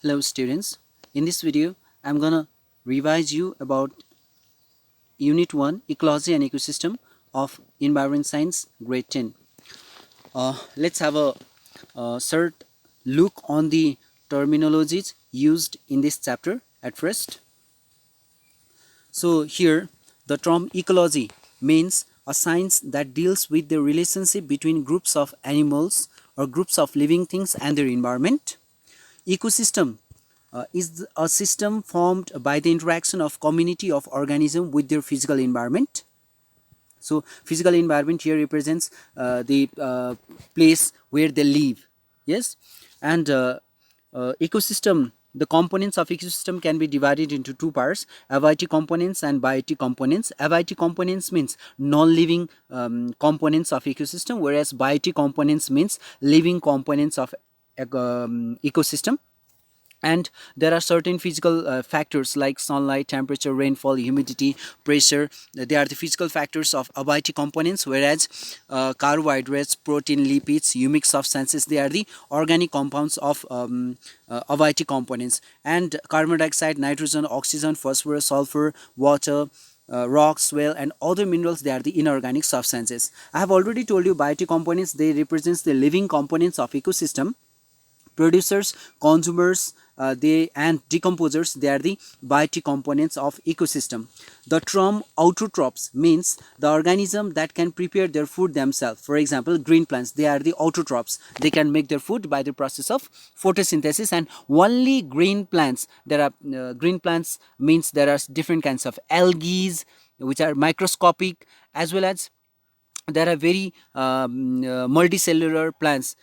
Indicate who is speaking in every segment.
Speaker 1: Hello students, in this video I'm gonna revise you about Unit 1 Ecology and Ecosystem of Environment Science Grade 10. Let's have a short look on the terminologies used in this chapter at first. So here the term ecology means a science that deals with the relationship between groups of animals or groups of living things and their environment. Ecosystem is a system formed by the interaction of community of organisms with their physical environment. So physical environment here represents the place where they live. Yes, and ecosystem. The components of ecosystem can be divided into two parts: abiotic components and biotic components. Abiotic components means non-living components of ecosystem, whereas biotic components means living components of ecosystem. And there are certain physical factors like sunlight, temperature, rainfall, humidity, pressure. They are the physical factors of abiotic components, whereas carbohydrates, protein, lipids, humic substances, they are the organic compounds of abiotic components. And carbon dioxide, nitrogen, oxygen, phosphorus, sulfur, water, rocks, soil, and other minerals, they are the inorganic substances. I have already told you biotic components, they represents the living components of ecosystem. Producers, consumers, they and decomposers, they are the biotic components of ecosystem. The term autotrophs means the organism that can prepare their food themselves. For example, green plants, they are the autotrophs. They can make their food by the process of photosynthesis, and only green plants, there are green plants means there are different kinds of algae which are microscopic, as well as there are very multicellular plants.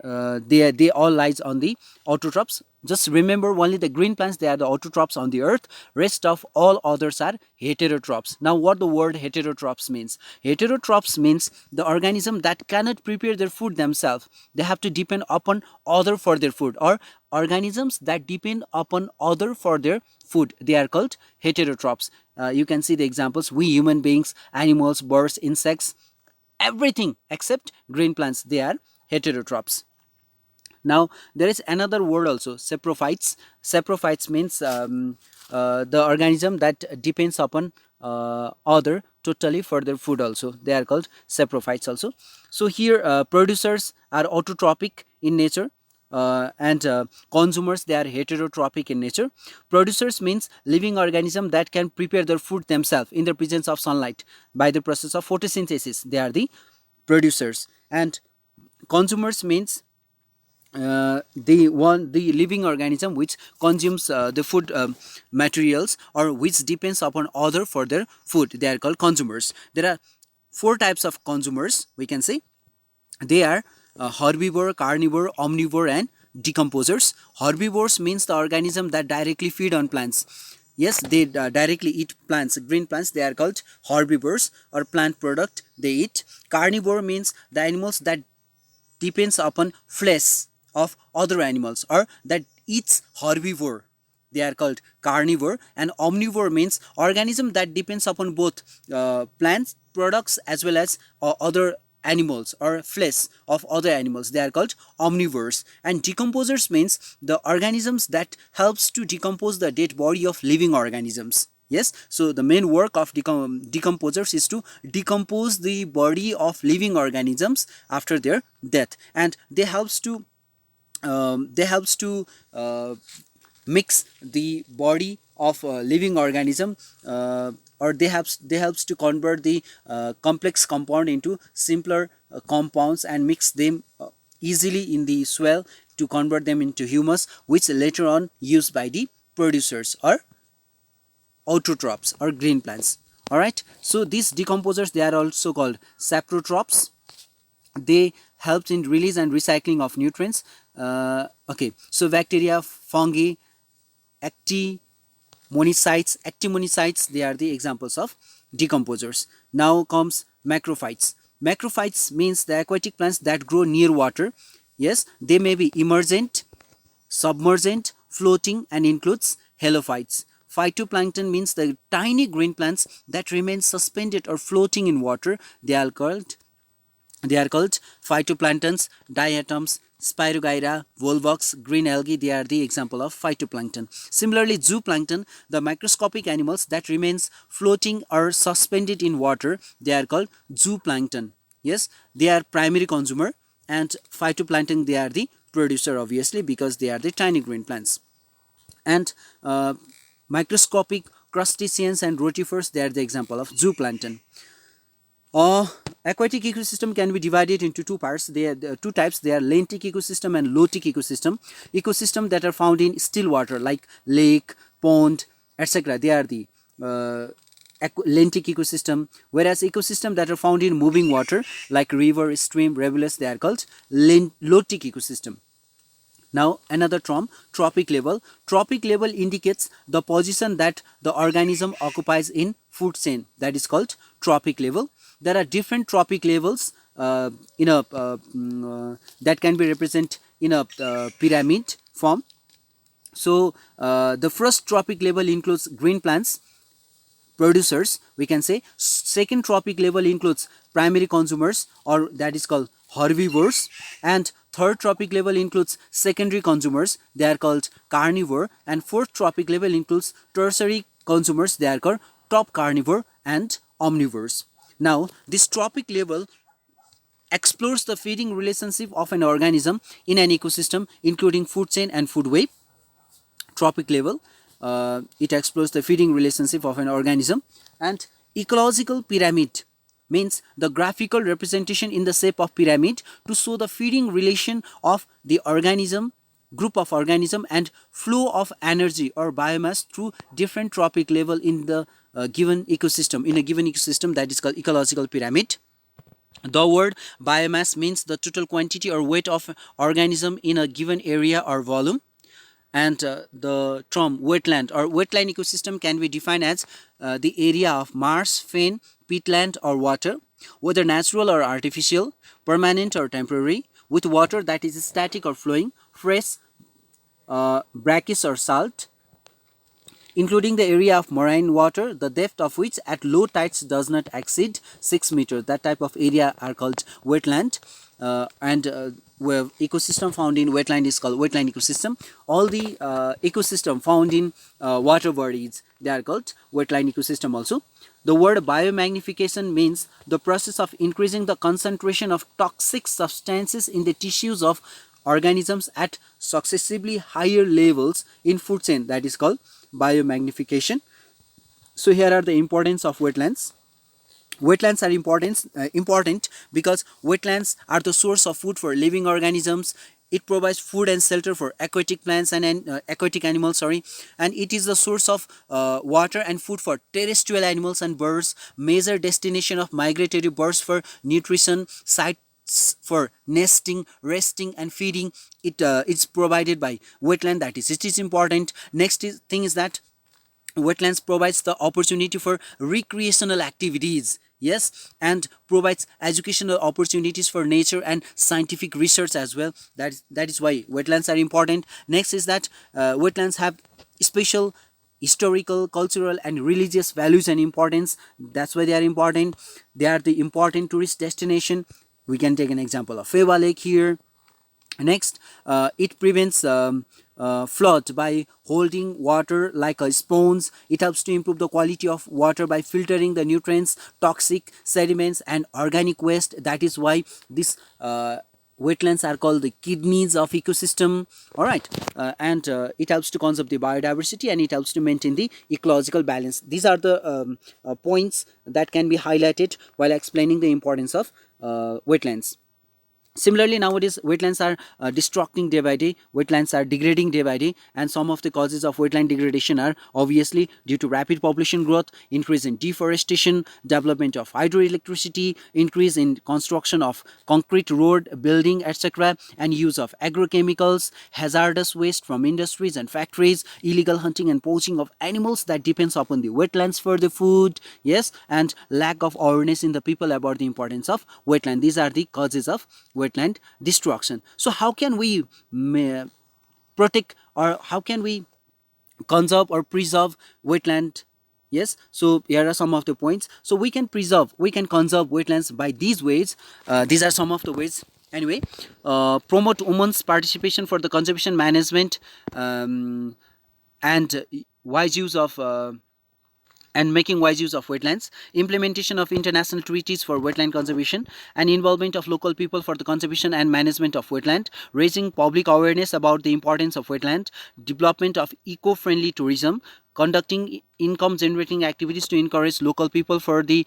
Speaker 1: They all lies on the autotrophs. Just remember, only the green plants, they are the autotrophs on the earth. Rest of all others are heterotrophs. Now what the word heterotrophs means? Heterotrophs means the organism that cannot prepare their food themselves. They have to depend upon other for their food, or organisms that depend upon other for their food, they are called heterotrophs. You can see the examples: we human beings, animals, birds, insects, everything except green plants, they are heterotrophs. Now there is another word also, saprophytes. Saprophytes means the organism that depends upon other totally for their food also, they are called saprophytes also. So here producers are autotrophic in nature, and consumers, they are heterotrophic in nature. Producers means living organism that can prepare their food themselves in the presence of sunlight by the process of photosynthesis, they are the producers. And consumers means the living organism which consumes the food materials, or which depends upon other for their food, they are called consumers. There are four types of consumers, we can say. They are herbivore, carnivore, omnivore, and decomposers. Herbivores means the organism that directly feed on plants. Yes, they directly eat plants, green plants, they are called herbivores, or plant product they eat. Carnivore means the animals that depends upon flesh of other animals, or that eats herbivore, they are called carnivore. And omnivore means organism that depends upon both plants products as well as other animals or flesh of other animals, they are called omnivores. And decomposers means the organisms that helps to decompose the dead body of living organisms. Yes, so the main work of decomposers is to decompose the body of living organisms after their death, and they helps to mix the body of a living organism, or they helps to convert the complex compound into simpler compounds, and mix them easily in the soil to convert them into humus, which later on used by the producers or autotrophs or green plants. All right, so these decomposers, they are also called saprotrophs. They help in release and recycling of nutrients. Okay, so bacteria, fungi, actinomonocytes, they are the examples of decomposers. Now comes macrophytes. Macrophytes means the aquatic plants that grow near water. Yes, they may be emergent, submergent, floating, and includes halophytes. Phytoplankton means the tiny green plants that remain suspended or floating in water. They are called phytoplanktons, diatoms, Spirogyra, Volvox, green algae, they are the example of phytoplankton. Similarly, zooplankton, the microscopic animals that remains floating or suspended in water, they are called zooplankton. Yes, they are primary consumer, and phytoplankton, they are the producer, obviously, because they are the tiny green plants. And microscopic crustaceans and rotifers, they are the example of zooplankton. Aquatic ecosystem can be divided into two parts. They are two types. They are lentic ecosystem and lotic ecosystem. Ecosystem that are found in still water like lake, pond, etc. They are the lentic ecosystem. Whereas ecosystem that are found in moving water like river, stream, rivulets, they are called lotic ecosystem. Now another term, trophic level. Trophic level indicates the position that the organism occupies in food chain. That is called trophic level. There are different trophic levels that can be represented in a pyramid form. So the first trophic level includes green plants, producers, we can say. Second trophic level includes primary consumers, or that is called herbivores. And third trophic level includes secondary consumers, they are called carnivore. And fourth trophic level includes tertiary consumers, they are called top carnivore and omnivores. Now this trophic level explores the feeding relationship of an organism in an ecosystem, including food chain and food web. Trophic level, it explores the feeding relationship of an organism. And ecological pyramid means the graphical representation in the shape of pyramid to show the feeding relation of the organism, group of organism, and flow of energy or biomass through different trophic level in the given ecosystem. In a given ecosystem, that is called ecological pyramid. The word biomass means the total quantity or weight of organism in a given area or volume. And the term wetland or wetland ecosystem can be defined as the area of marsh, fen, peatland or water, whether natural or artificial, permanent or temporary, with water that is static or flowing, fresh, brackish or salt, including the area of marine water, the depth of which at low tides does not exceed 6 meters. That type of area are called wetland. Where ecosystem found in wetland is called wetland ecosystem. All the ecosystem found in water bodies, they are called wetland ecosystem also. The word biomagnification means the process of increasing the concentration of toxic substances in the tissues of organisms at successively higher levels in food chain. That is called biomagnification. So here are the importance of wetlands. Wetlands are important because wetlands are the source of food for living organisms. It provides food and shelter for aquatic plants and aquatic animals, and it is the source of water and food for terrestrial animals and birds, major destination of migratory birds for nutrition, sites for nesting, resting and feeding. It's provided by wetland, that is, it is important. Next thing is that wetlands provides the opportunity for recreational activities, yes, and provides educational opportunities for nature and scientific research as well. That is why wetlands are important. Next is that wetlands have special historical, cultural and religious values and importance. That's why they are important. They are the important tourist destination. We can take an example of Fewa Lake here. Next, it prevents flood by holding water like a sponge. It helps to improve the quality of water by filtering the nutrients, toxic sediments and organic waste. That is why these wetlands are called the kidneys of ecosystem. All right, and it helps to conserve the biodiversity and it helps to maintain the ecological balance. These are the points that can be highlighted while explaining the importance of wetlands. Similarly, nowadays wetlands are destructing day by day, wetlands are degrading day by day, and some of the causes of wetland degradation are obviously due to rapid population growth, increase in deforestation, development of hydroelectricity, increase in construction of concrete road, building, etc., and use of agrochemicals, hazardous waste from industries and factories, illegal hunting and poaching of animals that depends upon the wetlands for the food, yes, and lack of awareness in the people about the importance of wetland. These are the causes of wetland destruction. So how can we protect, or how can we conserve or preserve wetland? Yes, so here are some of the points. So we can preserve, we can conserve wetlands by these ways. These are some of the ways. Anyway, promote women's participation for the conservation management and wise use of and making wise use of wetlands, implementation of international treaties for wetland conservation, and involvement of local people for the conservation and management of wetland, raising public awareness about the importance of wetland, development of eco-friendly tourism, conducting income generating activities to encourage local people for the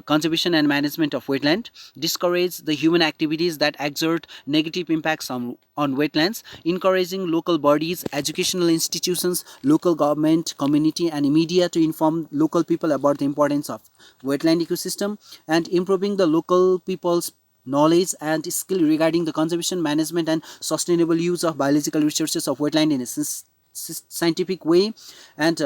Speaker 1: conservation and management of wetland, discourage the human activities that exert negative impacts on wetlands, encouraging local bodies, educational institutions, local government, community and media to inform local people about the importance of wetland ecosystem, and improving the local people's knowledge and skill regarding the conservation, management and sustainable use of biological resources of wetland in a scientific way, and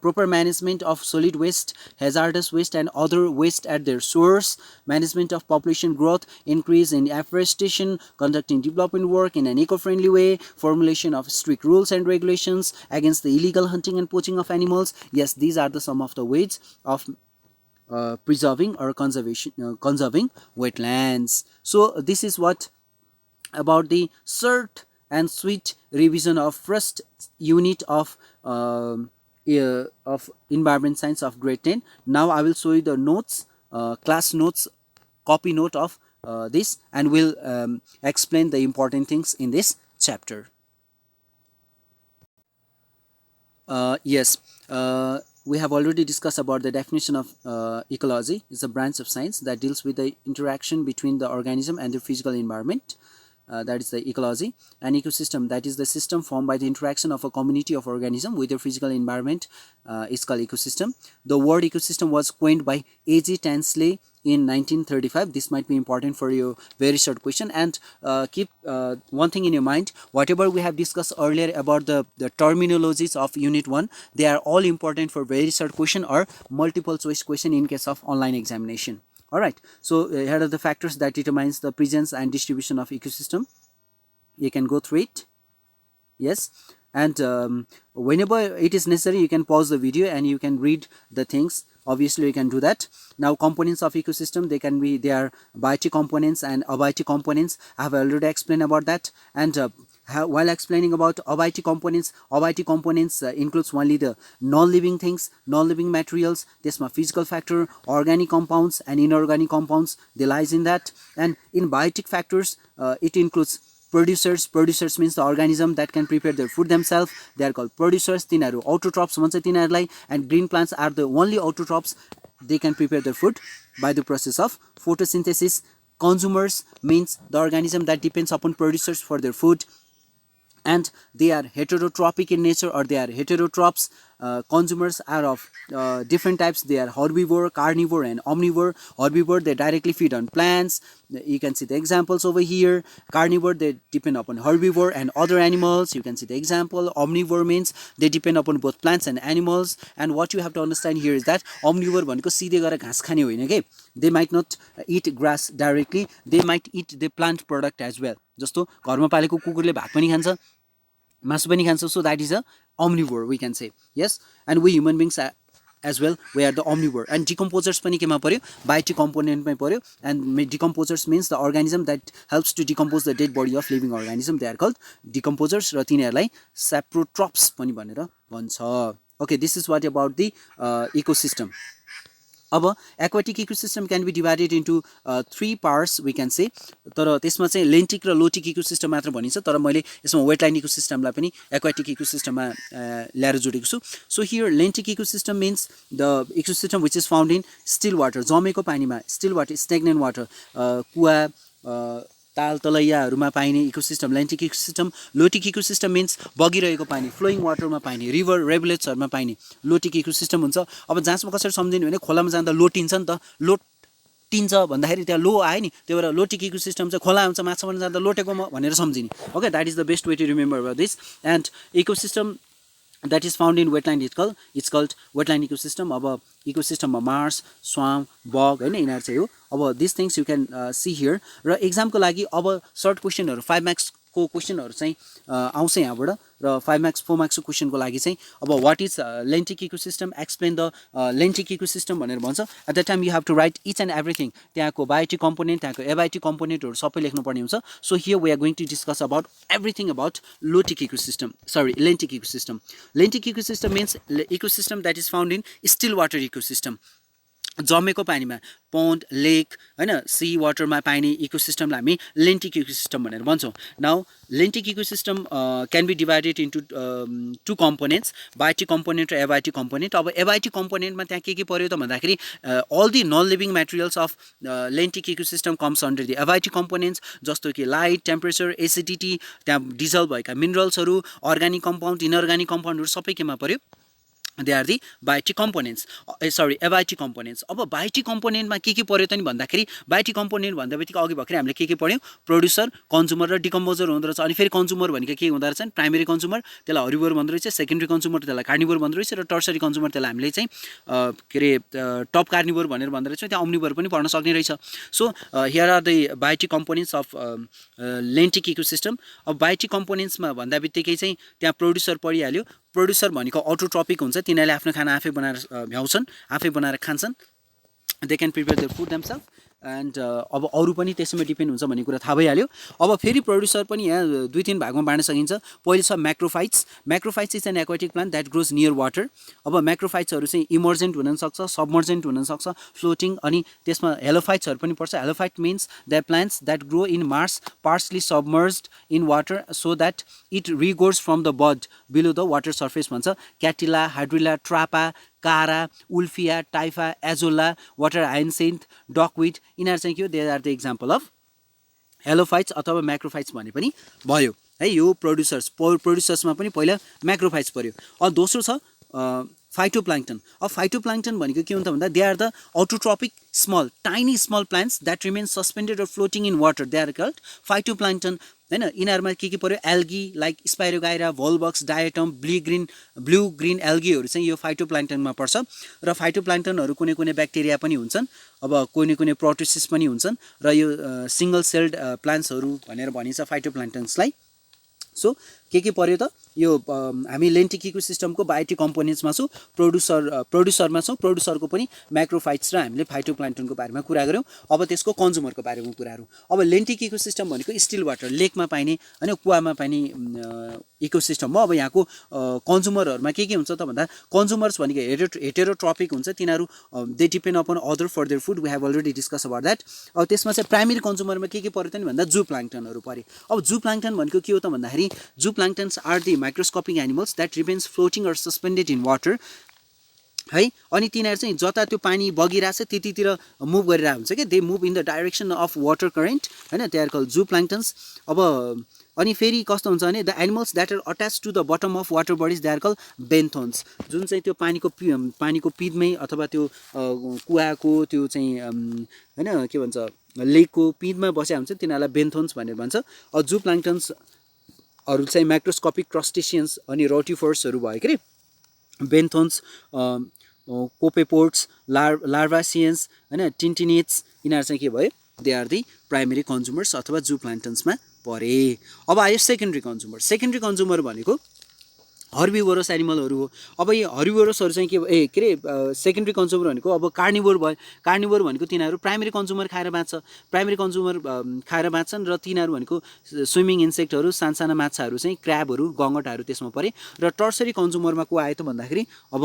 Speaker 1: proper management of solid waste, hazardous waste and other waste at their source, management of population growth, increase in afforestation, conducting development work in an eco-friendly way, formulation of strict rules and regulations against the illegal hunting and poaching of animals. Yes, these are the some of the ways of preserving or conserving wetlands. So this is what about the short and sweet revision of first unit of environment science of grade 10. Now I will show you the notes, class notes, copy note of this, and will explain the important things in this chapter. Yes, we have already discussed about the definition of ecology. It's a branch of science that deals with the interaction between the organism and the physical environment. That is the ecology. An ecosystem, that is the system formed by the interaction of a community of organism with their physical environment, is called ecosystem. The word ecosystem was coined by A.G. Tansley in 1935. This might be important for your very short question, and keep one thing in your mind. Whatever we have discussed earlier about the terminologies of unit 1, they are all important for very short question or multiple choice question in case of online examination. Alright, so here are the factors that determines the presence and distribution of ecosystem. You can go through it. Yes, and whenever it is necessary, you can pause the video and you can read the things. Obviously you can do that. Now, components of ecosystem, they are biotic components and abiotic components. I have already explained about that. And while explaining about abiotic components includes only the non-living things, non-living materials, त्यसमा physical factor, organic compounds and inorganic compounds, they lies in that. And in biotic factors, it includes producers. Producers means the organism that can prepare their food themselves. They are called producers. तिनीहरू autotrophs भन्छ तिनीहरूलाई. And green plants are the only autotrophs. They can prepare their food by the process of photosynthesis. Consumers means the organism that depends upon producers for their food, and they are heterotrophic in nature, or they are heterotrophs. Consumers are of different types. They are herbivore, carnivore and omnivore. Herbivore, they directly feed on plants. You can see the examples over here. Carnivore, they depend upon herbivore and other animals. You can see the example. Omnivore means they depend upon both plants and animals. And what you have to understand here is that omnivore भनेको सिधै गएर घाँस खाने होइन के. They might not eat grass directly. They might eat the plant product as well. जस्तो घरमा पालेको कुकुरले भात पनि खान्छ, मासु पनि खान्छ. So that is a omnivore, we can say. Yes, and we human beings are, as well, we are the omnivore. And decomposers पनि केमा पर्यो, biotic component मै पर्यो. And decomposers means the organism that helps to decompose the dead body of living organism. They are called decomposers, र तिनीहरूलाई saprotrophs पनि भनेर भन्छ. Okay, this is what about the ecosystem. अब aquatic ecosystem can be divided into 3 parts, we can say. तर त्यसमा चाहिँ lentic र lotic ecosystem मात्र भनिन्छ. तर मैले यसमा wetland ecosystem लाई पनि aquatic ecosystem मा ल्याएर जोडेको छु. So here lentic ecosystem means the ecosystem which is found in still water, जमेको Panama, still water, stagnant water, कुवा, ताल तलैयाहरूमा पाइने ecosystem lentic ecosystem. Lotic ecosystem means बगिरहेको पानी, flowing waterमा पाइने, river, rivuletsहरूमा पाइने lotic ecosystem हुन्छ. अब जाँचमा कसरी सम्झिनु भने खोलामा जाँदा लोटिन्छ नि त. लोटिन्छ भन्दाखेरि त्यहाँ लो आयो नि, त्यही भएर lotic ecosystem चाहिँ खोला हुन्छ, माछा मार्न जाँदा लोटेको भनेर सम्झिने. Okay, that is the best way to remember about this. And ecosystem that is found in wetland, it's called wetland ecosystem. अब ecosystem मा मार्स, swamp, bog हैन, यिनीहरु चाहिँ हो. अब these things you can see here. Raw exam को लागि अब short questionहरु 5 marks को क्वेसनहरु चाहिँ आउँछ यहाँबाट र 5 मार्क्स 4 मार्क्स क्वेसनको लागि चाहिँ अब what is lentic ecosystem explain the lentic ecosystem भनेर भन्छ at the time you have to write each and everything त्यहाँको बायोटिक कम्पोनेन्ट त्यहाँको एबायोटिक कम्पोनेन्टहरु सबै लेख्नु पर्ने हुन्छ so here we are going to discuss about everything about lotic ecosystem lentic ecosystem lentic ecosystem means ecosystem that is found in still water ecosystem जमेको पानीमा pond lake हैन सी वाटरमा पाइने इकोसिस्टमलाई हामी लेन्टिक इकोसिस्टम भनेर भन्छौँ now lentic ecosystem can be divided into two components biotic component र एबायोटिक कम्पोनेन्ट अब एबायोटिक कम्पोनेन्टमा त्यहाँ के पर्यो त भन्दाखेरि all the non living materials of lentic ecosystem comes under the abiotic components जस्तो कि लाइट टेम्परेचर एसिडिटी त्यहाँ डिजल्भ भएका मिनरल्सहरू अर्ग्यानिक कम्पाउन्ड इनअर्ग्यानिक कम्पाउन्डहरू सबै केमा पर्यो they are the biotic components abiotic components अब biotic component मा के पर्यो त नि भन्दाखेरि biotic component भन्दा बित्तिकै अघि भर्खरै हामीले के पढ्यौं प्रोड्युसर कन्ज्युमर र डिकम्पोजर हुँदो रहेछ अनि फेरि कन्ज्युमर भनेको के हुँदो रहेछ प्राइमरी कन्ज्युमर त्यसलाई हर्बिभोर भन्दो रहेछ सेकेन्डरी कन्ज्युमर त्यसलाई कार्निभोर भन्दो रहेछ र टर्सरी कन्ज्युमर त्यसलाई हामीले चाहिँ के रे टप कार्निभोर भनेर भन्दो रहेछ त्यहाँ ओम्निभोर पनि पढ्न सक्ने रहेछ so here are the biotic components of lentic ecosystem अब biotic components मा भन्दा बित्तिकै चाहिँ त्यहाँ प्रोड्युसर पढिहाल्यो प्रोड्युसर भनेको अटोट्रोपिक हुन्छ तिनीहरूले आफ्नो खाना आफै बनाएर भ्याउँछन् आफै बनाएर खान्छन् they can prepare their food themselves and अब अरू पनि त्यसैमा डिपेन्ड हुन्छ भन्ने कुरा थाहा भइहाल्यो अब फेरि प्रोड्युसर पनि यहाँ दुई तीन भागमा बाँड्न सकिन्छ पहिलो छ म्याक्रोफाइट्स is an aquatic plant that grows near water अब म्याक्रोफाइट्सहरू चाहिँ इमर्जेन्ट हुन सक्छ सबमर्जेन्ट हुन सक्छ फ्लोटिङ अनि त्यसमा हेलोफाइट्सहरू पनि पर्छ helophyte means the plants that grow in marsh partially submerged in water so that it regrows from the bud below the water surface भन्छ क्याटिला हाइड्रिला ट्रापा कारा उल्फिया टाइफा एजोला वाटर हाइन्सेन्थ डकविट यिनीहरू चाहिँ के हो they are the example of halophytes अथवा macrophytes भने पनि भयो है यो प्रोड्युसर्समा पनि पहिला म्याक्रोफाइट्स पर्यो अब दोस्रो छ फाइटोप्लाङ्क्टन अब फाइटोप्लाङ्क्टन भनेको के हुन्छ भन्दा they are the autotrophic small tiny small plants that remain suspended or floating in water they are called phytoplankton हैन यिनीहरुमा के पर्यो algae like spirogyra volvox diatom blue green एल्गीहरू चाहिँ यो फाइटोप्लाङ्क्टनमा पर्छ र फाइटोप्लाङ्क्टनहरू कुनै ब्याक्टेरिया पनि हुन्छन् अब कुनै प्रोटिस्टिस पनि हुन्छन् र यो सिंगल सेल्ड प्लान्ट्सहरू भनेर भनिन्छ फाइटोप्लाङ्क्टन्सलाई सो के पर्यो त यो हामी लेन्टिक इकोसिस्टमको बायोटिक कम्पोनेन्ट्समा छौँ प्रोड्युसरमा छौँ प्रोड्युसरको पनि म्याक्रोफाइट्स र हामीले फाइटोप्लाङ्क्टनको बारेमा कुरा गऱ्यौँ अब त्यसको कन्ज्युमरको बारेमा कुराहरू अब लेन्टिक इकोसिस्टम भनेको स्टिल वाटर लेकमा पाइने हैन कुवामा पाइने इकोसिस्टम हो अब यहाँको कन्ज्युमरहरुमा के हुन्छ त भन्दा कन्ज्युमर्स भनेको हेटेरोट्रोपिक हुन्छ तिनीहरू they depend upon other for their food we have already discuss about that अब त्यसमा चाहिँ प्राइमरी कन्ज्युमरमा के पर्यो त नि भन्दा जू प्लाङ्क्टनहरू पर्यो अब जू प्लाङ्क्टन भनेको के हो त भन्दाखेरि zooplanktons are the microscopic animals that remains floating or suspended in water है अनि तिनीहरू चाहिँ जता त्यो पानी बगिरहेछ त्यतितिर मुभ गरिरहेको हुन्छ के they move in the direction of water current हैन they are called zooplanktons अब अनि फेरि कस्तो हुन्छ भने the animals that are attach to the bottom of water bodies they are called benthons जुन चाहिँ त्यो पानीको पिँधमै अथवा त्यो कुवाको त्यो चाहिँ हैन के भन्छ लेकको पिँधमा बसेको हुन्छ तिनीहरूलाई बेन्थोन्स भनेर भन्छ जू प्लाङ्क्टन्स अरु चाहिँ माइक्रोस्कोपिक क्रस्टेसियन्स अनि रोटिफोर्सहरू भयो के बेन्थोन्स कोपेपोड्स लार्भासियन्स हैन टिन्टिनेट्स यिनीहरू चाहिँ के भयो they are the primary consumers अथवा जू प्लाङ्क्टन्समा परे अब आयो सेकेन्डरी कन्ज्युमर भनेको हर्बिभोरस एनिमलहरू हो अब यो हर्बिभोरसहरू चाहिँ के रे सेकेन्डरी कन्ज्युमर भनेको अब कार्निभोर भयो कार्निभोर भनेको तिनीहरू प्राइमरी कन्ज्युमर खाएर बाँच्छ प्राइमरी कन्ज्युमर खाएर बाँच्छन् र तिनीहरू भनेको स्विमिङ इन्सेक्टहरू सानसाना माछाहरू चाहिँ क्र्याबहरू गङ्गटाहरू त्यसमा परे र टर्सरी कन्ज्युमरमा को आयो त भन्दाखेरि अब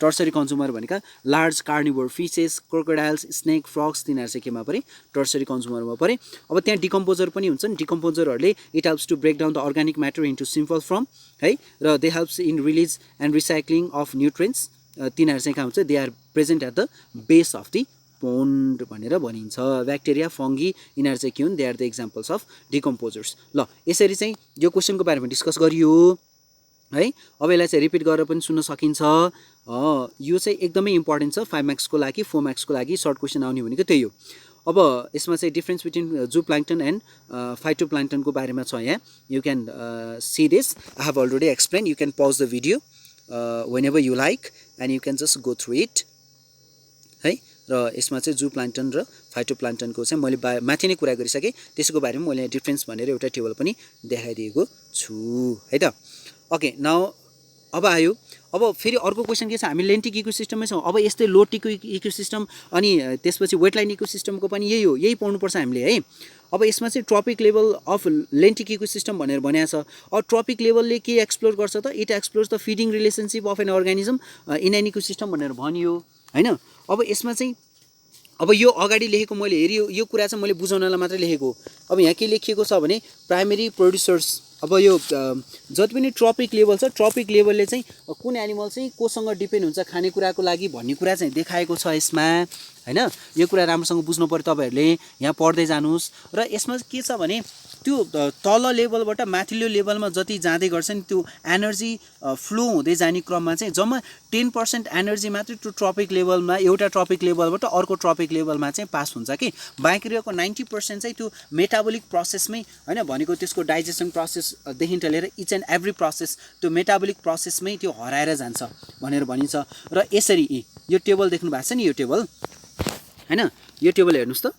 Speaker 1: टर्सरी कन्ज्युमर भनेका लार्ज कार्निभोर फिसेस क्रोकोडाइल्स स्नेक फ्रग्स तिनीहरू चाहिँ केमा परे टर्सरी कन्ज्युमरमा परे अब त्यहाँ डिकम्पोजर पनि हुन्छन् डिकम्पोजरहरूले it helps to break down the organic matter into simple form है र they helps in release and recycling of nutrients तिनीहरू चाहिँ कहाँ हुन्छ they are present at the base of the pond भनेर भनिन्छ ब्याक्टेरिया फङ्गी यिनीहरू चाहिँ के हुन् they are the examples of decomposers ल यसरी चाहिँ यो क्वेसनको बारेमा डिस्कस गरियो है अब यसलाई चाहिँ रिपिट गरेर पनि सुन्न सकिन्छ यो चाहिँ एकदमै इम्पोर्टेन्ट छ 5 मार्क्सको लागि 4 मार्क्सको लागि सर्ट क्वेसन आउने भनेको त्यही हो अब यसमा चाहिँ डिफरेन्स बिट्विन जू प्लाङ्क्टन एन्ड फाइटोप्लाङ्क्टनको बारेमा छ यहाँ you can see this I have already explain you can pause the video whenever you like and you can just go through it है र यसमा चाहिँ जू प्लाङ्क्टन र फाइटोप्लान्टनको चाहिँ मैले माथि नै कुरा गरिसकेँ त्यसको बारेमा मैले डिफरेन्स भनेर एउटा टेबल पनि देखाइदिएको छु है त ओके नाउ अब आयो अब फेरि अर्को क्वेसन के छ हामी लेन्टिक इकोसिस्टममै छौँ अब यस्तै लोटिक इकोसिस्टम अनि त्यसपछि वेटल्यान्ड इकोसिस्टमको पनि यही हो यही पढ्नुपर्छ हामीले है अब यसमा चाहिँ trophic level of lentic ecosystem भनेर भनेको छ अब ट्रपिक लेभलले के एक्सप्लोर गर्छ त it explores the feeding relationship of an organism in an ecosystem भनेर भनियो हैन अब यसमा चाहिँ अब यो अगाडि लेखेको मैले हेरियो यो कुरा चाहिँ मैले बुझाउनलाई मात्रै लेखेको अब यहाँ के लेखिएको छ भने प्राइमेरी प्रोड्युसर्स अब यो जति पनि ट्रपिक लेभल छ ट्रपिक लेभलले चाहिँ कुन एनिमल चाहिँ कोसँग डिपेन्ड हुन्छ खानेकुराको लागि भन्ने कुरा चाहिँ देखाएको छ यसमा हैन यो कुरा राम्रोसँग बुझ्नु पर्यो तपाईहरुले यहाँ पढ्दै जानुस् र यसमा के छ भने त्यो तल लेभलबाट माथिल्लो लेभलमा जति जाँदै गर्छ नि त्यो एनर्जी फ्लो हुँदै जाने क्रममा चाहिँ जम्मा 10% एनर्जी मात्रै त्यो ट्रपिक लेभलमा एउटा ट्रपिक लेभलबाट अर्को ट्रपिक लेभलमा चाहिँ पास हुन्छ कि बाँकी रहेको 90% चाहिँ त्यो मेटाबोलिक प्रोसेसमै हैन भनेको त्यसको डाइजेसन प्रोसेसदेखि लिएर इच एन्ड एभ्री प्रोसेस त्यो मेटाबोलिक प्रोसेसमै त्यो हराएर जान्छ भनेर भनिन्छ र यसरी यो टेबल देख्नु भएको छ नि यो टेबल हैन यो टेबल हेर्नुस् त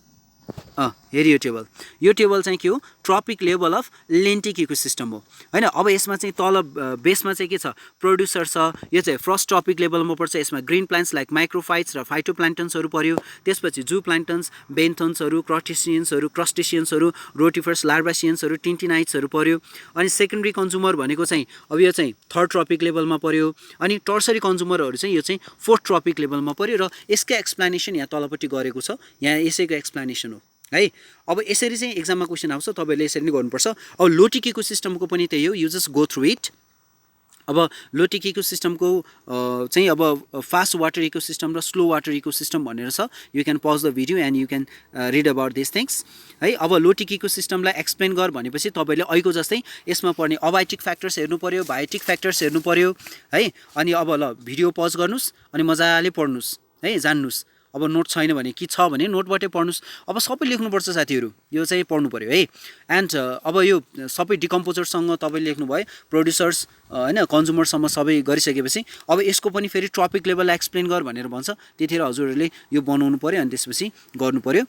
Speaker 1: हेरि यो टेबल चाहिँ के हो trophic level of lentic ecosystem हो हैन अब यसमा चाहिँ तल बेसमा चाहिँ के छ प्रोड्युसर छ यो चाहिँ फर्स्ट ट्रपिक लेभलमा पर्छ यसमा ग्रीन प्लान्ट्स लाइक माइक्रोफाइट्स र फाइटोप्लान्टन्सहरु पर्यो त्यसपछि जू प्लान्टन्स बेन्थन्सहरु क्रस्टेसियन्सहरु रोटिफर्स लार्भासियन्सहरु टिन्टिनाइट्सहरु पर्यो अनि सेकेन्डरी कन्ज्युमर भनेको चाहिँ अब यो चाहिँ थर्ड ट्रपिक लेभलमा पर्यो अनि टर्सरी कन्ज्युमरहरु चाहिँ यो चाहिँ फोर्थ ट्रपिक लेभलमा पर्यो र यसको एक्सप्लेनेसन यहाँ तलपट्टि गरेको छ यहाँ यसैको एक्सप्लेनेसन हो है अब यसरी चाहिँ एक्जाममा क्वेशन आउँछ तपाईले यसरी नै गर्नुपर्छ अब लोटिक इकोसिस्टमको पनि त्यही हो you just go through it अब लोटिक इकोसिस्टमको चाहिँ अब फास्ट वाटर इकोसिस्टम र स्लो वाटर इकोसिस्टम भनेर छ you can pause the video end you can rid about this things है अब लोटिक इकोसिस्टमलाई एक्सप्लेन गर भनेपछि तपाईले अहिलेको जस्तै यसमा पर्ने अबायोटिक फ्याक्टर्स हेर्नु पर्यो बायोटिक फ्याक्टर्स हेर्नु पर्यो है अनि अब ल भिडियो पज गर्नुस् अनि मजाले पढ्नुस् है जान्नुस् अब नोट छैन भने के छ भने नोटबाटै पढ्नुस् अब सबै लेख्नुपर्छ साथीहरु यो चाहिँ पढ्नु पर्यो है एन्ड अब यो सबै डिकम्पोजरसँग तपाईले लेख्नु भयो प्रोड्युसर्स हैन कन्ज्युमरसम्म सबै गरिसकेपछि अब यसको पनि फेरि ट्रपिक लेभललाई एक्सप्लेन गर भनेर भन्छ त्यतिखेर हजुरहरुले यो बनाउनु पर्यो अनि त्यसपछि गर्नु पर्यो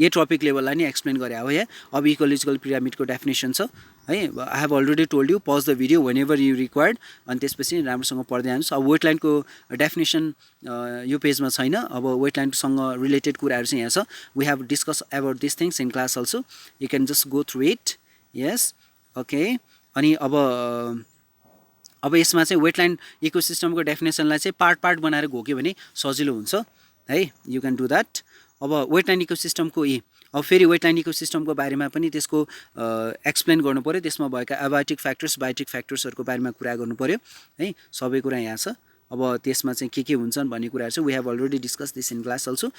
Speaker 1: यो ट्रपिक लेभललाई नै एक्सप्लेन गरे हो यहाँ अब इकोलोजिकल पिरामिडको डेफिनेसन छ है I have already told you pause the video whenever you required अनि त्यसपछि राम्रोसँग पढ्दै जानुस् अब वेटल्यान्डको डेफिनेसन यो पेजमा छैन अब वेटल्यान्डसँग रिलेटेड कुराहरू चाहिँ यहाँ छ we have discuss about this things in class also you can just go through it yes okay अनि अब यसमा चाहिँ वेटल्यान्ड इकोसिस्टमको डेफिनेसनलाई चाहिँ पार्ट बनाएर घोक्यो भने सजिलो हुन्छ है यु क्यान डु द्याट अब वेटल्यान्ड इकोसिस्टमको अब फेरि वेटल्यान्ड इकोसिस्टमको बारेमा पनि त्यसको एक्सप्लेन गर्नु पर्यो त्यसमा भएका एबायोटिक फ्याक्टर्स बायोटिक फ्याक्टर्सहरुको बारेमा कुरा गर्नु पर्यो है सबै कुरा यहाँ छ अब त्यसमा चाहिँ के हुन्छन् भन्ने कुराहरु चाहिँ we have already discuss this in class also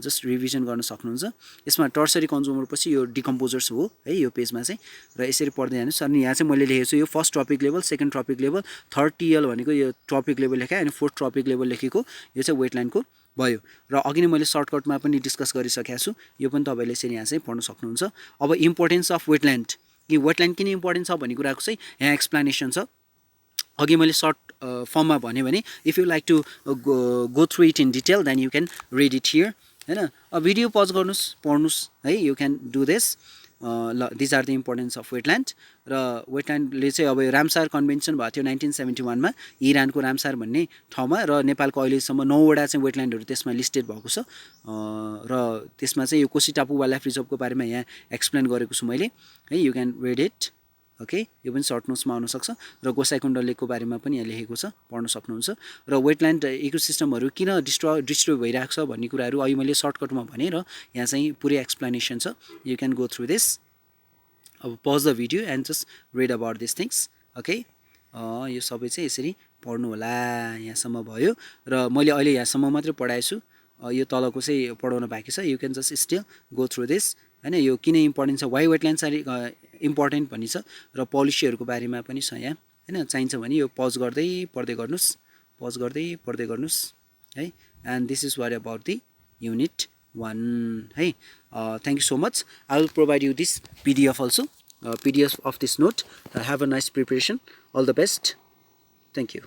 Speaker 1: just revision गर्न सक्नुहुन्छ यसमा टर्सरी कन्ज्युमर पछि यो डिकम्पोजर्स हो है यो पेजमा चाहिँ र यसरी पढ्दै जानुस् अनि यहाँ चाहिँ मैले लेखेको छु यो first trophic level second trophic level third T भनेको यो ट्रपिक लेभल लेखे अनि फोर्थ ट्रपिक लेभल लेखेको यो चाहिँ वेटल्यान्डको भयो र अघि नै मैले सर्टकटमा पनि डिस्कस गरिसकेको छु यो पनि तपाईले यसरी यहाँ चाहिँ पढ्न सक्नुहुन्छ अब इम्पोर्टेन्स अफ वेटल्यान्ड कि वेटल्यान्ड किन इम्पोर्टेन्ट छ भन्ने कुराको चाहिँ यहाँ एक्सप्लेनेसन छ अघि मैले सर्ट फर्ममा भने if you like to go through it in detail then you can read it here हैन अब भिडियो पज गर्नुस् पढ्नुस् है you can do this these are the importance of wetland र वेटल्यान्डले चाहिँ अब रामसार कन्भेन्सन भएको थियो 1971 मा इरानको रामसार भन्ने ठाउँमा र नेपालको अहिलेसम्म 9 वटा चाहिँ वेटल्यान्डहरु त्यसमा लिस्टेड भएको छ र त्यसमा चाहिँ यो कोशी टापु वाइल्डलाइफ रिजर्भको बारेमा यहाँ एक्सप्लेन गरेको छु मैले है you can read it okay यो पनि सर्ट नोट्समा आउन सक्छ र गोसाइकुण्ड लेकको बारेमा पनि यहाँ लेखेको छ पढ्न सक्नुहुन्छ र वेटल्यान्ड इकोसिस्टमहरु किन डिस्ट्रोय भइरहेको छ भन्ने कुराहरु अहिले मैले सर्टकटमा भने र यहाँ चाहिँ पुरै एक्सप्लेनेसन छ you can go through this अब pause the video and just read about this things okay यो सबै चाहिँ यसरी पढ्नु होला यहाँसम्म भयो र मैले अहिले यहाँसम्म मात्रै पढाएछु यो तलको चाहिँ पढाउन बाँकी छ you can just still go through this हैन यो किन इम्पोर्टेन्ट छ वाइ वेटल्यान्ड्स आर इम्पोर्टेन्ट भन्ने छ र पोलिसीहरुको बारेमा पनि छ यहाँ हैन चाहिन्छ भने यो पज गर्दै पढ्दै गर्नुस् पज गर्दै पढ्दै गर्नुस् है and this is what about the unit 1 है thank you so much I will provide you this PDF also PDF of this note. Have a nice preparation. All the best. Thank you.